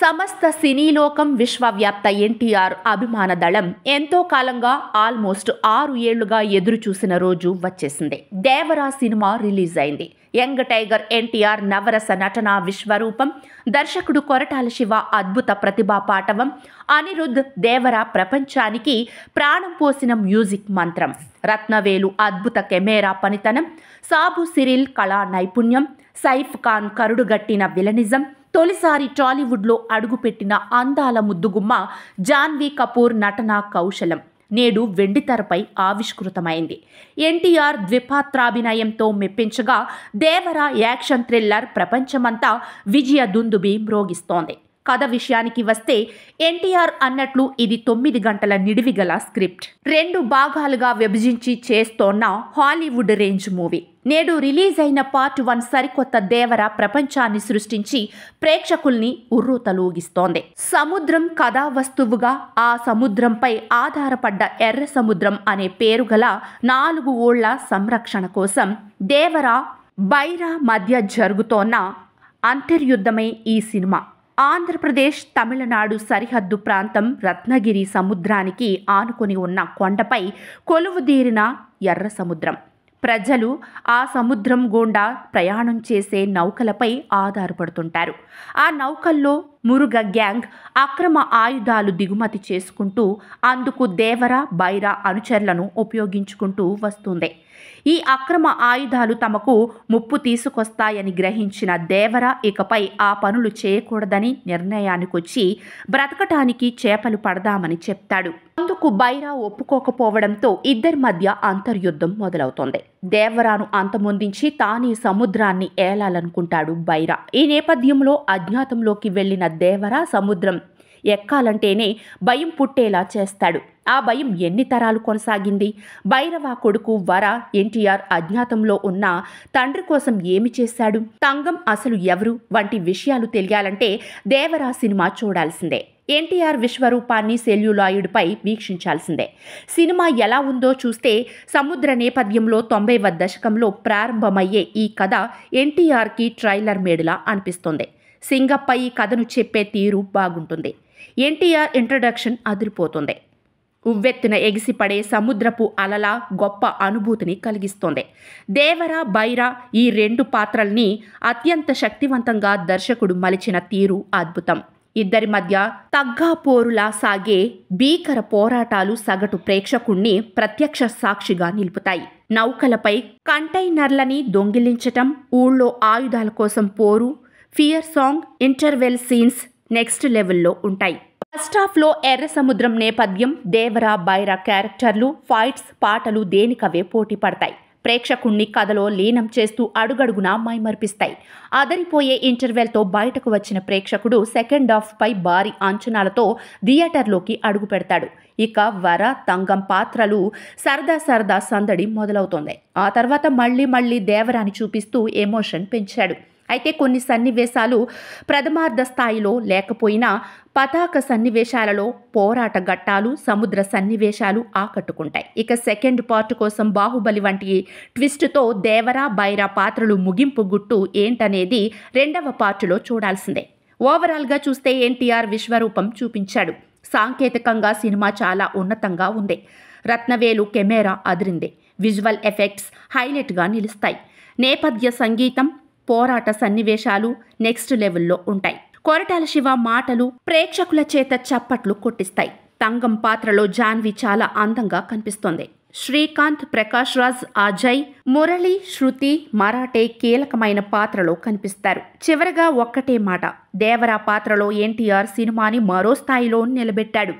సమస్త సినీలోకం విశ్వవ్యాప్త ఎన్టీఆర్ అభిమాన దళం ఎంతో కాలంగా ఆల్మోస్ట్ 6 ఏళ్లుగా ఎదురు చూసిన రోజు వచ్చేసింది. దేవరా సినిమా రిలీజ్ అయింది. యంగ్ టైగర్ ఎన్టీఆర్ నవరస నటన విశ్వరూపం, దర్శకుడు కొరటాల శివ అద్భుత ప్రతిభా పాటవం, అనిరుద్ దేవరా ప్రపంచానికి ప్రాణం పోసిన మ్యూజిక్ మంత్రం, రత్నవేలు అద్భుత కెమెరా పనితనం, సాబు సిరిల్ కళా నైపుణ్యం, సైఫ్ ఖాన్ కరుడుగట్టిన విలనిజం, తొలిసారి టాలీవుడ్లో అడుగుపెట్టిన అందాల ముద్దుగుమ్మ జాన్వీ కపూర్ నటనా కౌశలం నేడు వెండితెరపై ఆవిష్కృతమైంది. ఎన్టీఆర్ ద్విపాత్రాభినయంతో మెప్పించగా దేవరా యాక్షన్ థ్రిల్లర్ ప్రపంచమంతా విజయ దుందుబి మ్రోగిస్తోంది. కథ విషయానికి వస్తే ఎన్టీఆర్ అన్నట్లు ఇది 9 గంటల నిడివిగల స్క్రిప్ట్, 2 భాగాలుగా విభజించి చేస్తోన్న హాలీవుడ్ రేంజ్ మూవీ. నేడు రిలీజ్ అయిన పార్ట్ 1 సరికొత్త దేవర ప్రపంచాన్ని సృష్టించి ప్రేక్షకుల్ని ఉర్రూతలూగిస్తోంది. సముద్రం కథా వస్తువుగా ఆ సముద్రంపై ఆధారపడ్డ ఎర్ర సముద్రం అనే పేరు గల 4 ఊళ్ల సంరక్షణ కోసం దేవర బైరా మధ్య జరుగుతోన్న అంతర్యుద్ధమే ఈ సినిమా. ఆంధ్రప్రదేశ్ తమిళనాడు సరిహద్దు ప్రాంతం రత్నగిరి సముద్రానికి ఆనుకొని ఉన్న కొండపై కొలువుదీరిన ఎర్ర సముద్రం. ప్రజలు ఆ సముద్రం గుండా ప్రయాణం చేసే నౌకలపై ఆధారపడుతుంటారు. ఆ నౌకల్లో మురుగ గ్యాంగ్ అక్రమ ఆయుధాలు దిగుమతి చేసుకుంటూ అందుకు దేవర బైరా అనుచరులను ఉపయోగించుకుంటూ వస్తుంది. ఈ అక్రమ ఆయుధాలు తమకు ముప్పు తీసుకొస్తాయని గ్రహించిన దేవర ఇకపై ఆ పనులు చేయకూడదని నిర్ణయానికొచ్చి బ్రతకటానికి చేపలు పడదామని చెప్తాడు. అందుకు బైరా ఒప్పుకోకపోవడంతో ఇద్దరి మధ్య అంతర్యుద్ధం మొదలవుతోంది. దేవరాను అంతమొందించి తానే సముద్రాన్ని ఏలాలనుకుంటాడు బైరా. ఈ నేపథ్యంలో అజ్ఞాతంలోకి వెళ్లిన దేవర సముద్రం ఎక్కాలంటేనే భయం పుట్టేలా చేస్తాడు. ఆ భయం ఎన్ని తరాలు కొనసాగింది? భైరవ కొడుకు వర ఎన్టీఆర్ అజ్ఞాతంలో ఉన్న తండ్రి కోసం ఏమి చేశాడు? తంగం అసలు ఎవరు? వంటి విషయాలు తెలియాలంటే దేవరా సినిమా చూడాల్సిందే. ఎన్టీఆర్ విశ్వరూపాన్ని సెల్యులాయిడ్పై వీక్షించాల్సిందే. సినిమా ఎలా ఉందో చూస్తే సముద్ర నేపథ్యంలో 90వ దశకంలో ప్రారంభమయ్యే ఈ కథ ఎన్టీఆర్కి ట్రైలర్ మేడులా అనిపిస్తుంది. సింగప్ప ఈ కథను చెప్పే తీరు బాగుంటుంది. ఎన్టీఆర్ ఇంట్రడక్షన్ అదిరిపోతుంది. ఉవ్వెత్తున ఎగిసిపడే సముద్రపు అలల గొప్ప అనుభూతిని కలిగిస్తోంది. దేవర బైరా ఈ 2 పాత్రల్ని అత్యంత శక్తివంతంగా దర్శకుడు మలిచిన తీరు అద్భుతం. ఇద్దరి మధ్య తగ్గాపోరులా సాగే భీకర పోరాటాలు సగటు ప్రేక్షకుణ్ణి ప్రత్యక్ష సాక్షిగా నిలుపుతాయి. నౌకలపై కంటైనర్లని దొంగిలించటం, ఊళ్ళో ఆయుధాల కోసం పోరు, fear song, interval scenes next లెవెల్లో ఉంటాయి. ఫస్ట్ హాఫ్లో ఎర్ర సముద్రం నేపథ్యం, దేవర బైరా క్యారెక్టర్లు, ఫైట్స్, పాటలు దేనికవే పోటీ పడతాయి. ప్రేక్షకుణ్ణి కథలో లీనం చేస్తూ అడుగడుగునా మైమర్పిస్తాయి. అదరిపోయే ఇంటర్వెల్తో బయటకు వచ్చిన ప్రేక్షకుడు సెకండ్ హాఫ్పై భారీ అంచనాలతో థియేటర్లోకి అడుగు పెడతాడు. ఇక వర తంగం పాత్రలు సరదా సందడి మొదలవుతోంది. ఆ తర్వాత మళ్ళీ దేవరాని చూపిస్తూ ఎమోషన్ పెంచాడు. అయితే కొన్ని సన్నివేశాలు ప్రథమార్థ స్థాయిలో లేకపోయినా పతాక సన్నివేశాలలో పోరాట ఘట్టాలు, సముద్ర సన్నివేశాలు ఆకట్టుకుంటాయి. ఇక సెకండ్ పార్ట్ కోసం బాహుబలి వంటి ట్విస్టుతో దేవర బైరా పాత్రలు ముగింపు గుట్టు ఏంటనేది 2వ పార్టులో చూడాల్సిందే. ఓవరాల్గా చూస్తే ఎన్టీఆర్ విశ్వరూపం చూపించాడు. సాంకేతికంగా సినిమా చాలా ఉన్నతంగా ఉంది. రత్నవేలు కెమెరా అదిరింది. విజువల్ ఎఫెక్ట్స్ హైలైట్గా నిలుస్తాయి. నేపథ్య సంగీతం, పోరాట సన్నివేశాలు నెక్స్ట్ లెవెల్లో ఉంటాయి. కొరటాల శివ మాటలు ప్రేక్షకుల చేత చప్పట్లు కొట్టిస్తాయి. తంగం పాత్రలో జాన్వి చాలా అందంగా కనిపిస్తోంది. శ్రీకాంత్, ప్రకాష్ రాజ్, అజయ్, మురళి, శృతి, మరాఠే కీలకమైన పాత్రలో కనిపిస్తారు. చివరగా ఒక్కటే మాట, దేవరా పాత్రలో ఎన్టీఆర్ సినిమాని మరో స్థాయిలో నిలబెట్టాడు.